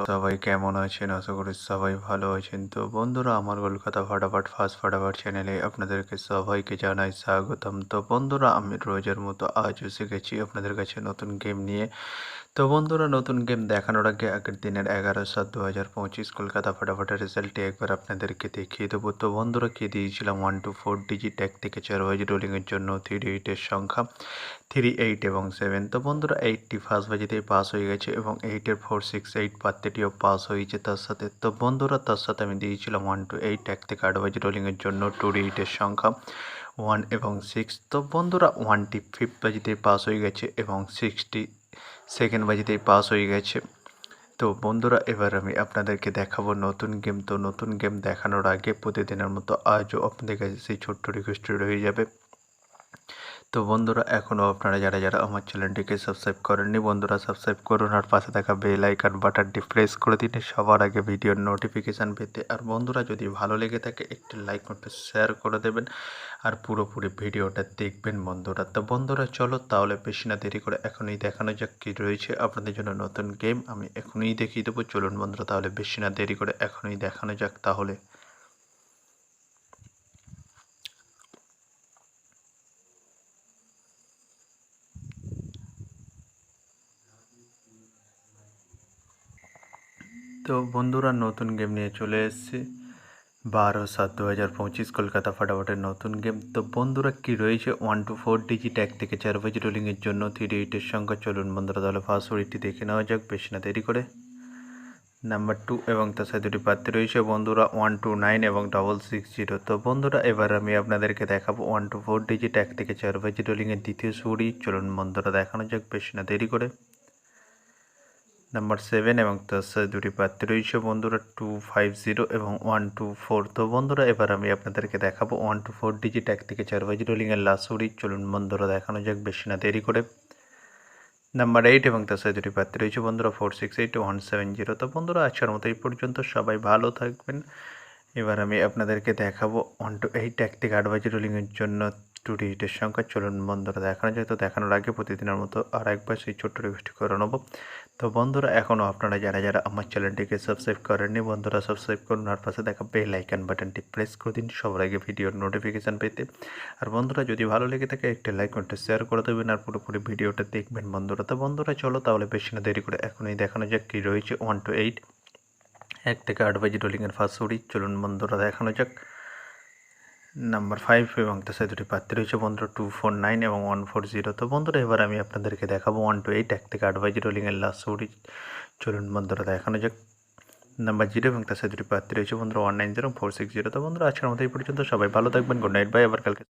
সবাই কেমন আছেন? আশা করি সবাই ভালো আছেন। তো বন্ধুরা, আমার কলকাতা ফাটাফাট ফার্স্ট ফাটাফাট চ্যানেলে আপনাদেরকে সবাইকে জানাই স্বাগতম। তো বন্ধুরা, আমি রোজের মতো আজও এসে গেছি আপনাদের কাছে নতুন গেম নিয়ে। তো বন্ধুরা, নতুন গেম দেখানোর আগে আগের দিনের 11/7/2025 কলকাতা ফাটাফাটের রেজাল্টটি একবার আপনাদেরকে দেখিয়ে দেবো। তো বন্ধুরা, কে দিয়েছিলাম 1 to 4 ডিজিট 1 থেকে 4 বাজি রোলিংয়ের জন্য 3 সংখ্যা 3, 8 এবং 7। তো বন্ধুরা, 8টি ফার্স্ট বাজিতেই পাস হয়ে গেছে এবং 8-এর 4, 6, 8 পাত্রটিও পাস হয়েছে তার সাথে। তো বন্ধুরা, তার সাথে আমি দিয়েছিলাম 1 to 8 1 থেকে 8 বাজি রোলিংয়ের জন্য 2, 8-এর সংখ্যা 1 এবং 6। তো বন্ধুরা, 1টি ফিফথ বাজিতেই পাস হয়ে গেছে এবং 6টি সেকেন্ড বাজিতেই পাস হয়ে গেছে। তো বন্ধুরা, এবার আমি আপনাদেরকে দেখাবো নতুন গেম। তো নতুন গেম দেখানোর আগে প্রতিদিনের মতো আজও আপনাদের কাছে সেই ছোট্ট রিকোয়েস্টটি রয়ে যাবে। তো বন্ধুরা, এখনও আপনারা যারা আমার চ্যানেলটিকে সাবস্ক্রাইব করেননি, বন্ধুরা সাবস্ক্রাইব করুন আর পাশে থাকা বেল আইকন বাটনটি প্রেস করে দিন সবার আগে ভিডিওর নোটিফিকেশান পেতে। আর বন্ধুরা, যদি ভালো লেগে থাকে একটি লাইক করতে শেয়ার করে দেবেন আর পুরোপুরি ভিডিওটা দেখবেন বন্ধুরা। তো বন্ধুরা, চলো তাহলে বেশি না দেরি করে এখনই দেখানো যাক কী রয়েছে আপনাদের জন্য নতুন গেম। আমি এখনই দেখিয়ে দেবো। চলুন বন্ধুরা, তাহলে বেশি না দেরি করে এখনই দেখানো যাক তাহলে। তো বন্ধুরা, নতুন গেম নিয়ে চলে এসেছি 12/7/2025 কলকাতা ফাটাফাটের নতুন গেম। তো বন্ধুরা, কি রয়েছে 1 to 4 ডিজিট 1 থেকে 4 বাজি রোলিংয়ের জন্য 3, 8-এর সংখ্যা। চলুন বন্ধুরা, তাহলে ফার্স্ট ওরিটি দেখে নেওয়া যাক বেশি না দেরি করে। নাম্বার 2 এবং তার সাথে দুটি প্রার্থী রয়েছে বন্ধুরা 1, 2, 9 এবং 660। তো বন্ধুরা, এবার আমি আপনাদেরকে দেখাবো 1 to 4 ডিজিট 1 থেকে 4 বাজি রোলিংয়ের দ্বিতীয় সুরি। চলুন বন্ধুরা, দেখানো যাক বেশি না দেরি করে। নাম্বার 7 এবং তার সাথে দুটি প্রার্থী রয়েছে বন্ধুরা 250 এবং 124। তো বন্ধুরা, এবার আমি আপনাদেরকে দেখাবো 1 to 4 ডিজিট 1 থেকে 4 বাজি রোলিংয়ের লাস্ট সুরি। চলুন বন্ধুরা, দেখানো যাক বেশি না দেরি করে। নাম্বার 8 এবং তার সাথে দুটি প্রার্থী রয়েছে বন্ধুরা 468 170। তো বন্ধুরা, আজকের মতো এই পর্যন্ত। সবাই ভালো থাকবেন। এবার আমি আপনাদেরকে দেখাবো 1 to 8 1 থেকে 8 বাজি রোলিংয়ের জন্য 2 ডিজিটের সংখ্যা। চলুন বন্ধুরা, দেখানো যায়। তো দেখানোর আগে প্রতিদিনের মতো আর একবার সেই ছোট্ট রিকোয়েস্টটি করে নেবো। তো বন্ধুরা, এখনও আপনারা যারা আমার চ্যানেলটিকে সাবস্ক্রাইব করেননি, বন্ধুরা সাবস্ক্রাইব করুন আর পাশে দেখা বেল আইকন বাটনটি প্রেস করে দিন সবার আগে ভিডিওর নোটিফিকেশান পেতে। আর বন্ধুরা, যদি ভালো লেগে থাকে একটি লাইক করতে শেয়ার করে দেবেন আর পুরোপুরি ভিডিওটা দেখবেন বন্ধুরা। তো বন্ধুরা, চলো তাহলে বেশি না দেরি করে এখনই দেখানো যাক কী রয়েছে 1 to 8 1 থেকে 8 বাজি রোলিংয়ের ফার্স্ট সুরি। চলুন বন্ধুরা, দেখানো যাক। নাম্বার 5 এবং তার সাথে দুটি প্রার্থী রয়েছে বন্ধুরা 249 এবং 140। তো বন্ধুরা, এবার আমি আপনাদেরকে দেখাবো 1 to 8 1 থেকে 8 বাজি রোলিংয়ের লাস্ট সুরি। চলুন বন্ধুরা, দেখানো যাক। নাম্বার 0 এবং তার সাথে দুটি প্রার্থী রয়েছে বন্ধুরা 190 এবং 460। তো বন্ধুরা, আজকের মতো এই পর্যন্ত। সবাই ভালো থাকবেন। Good night, bye. আবার কালকে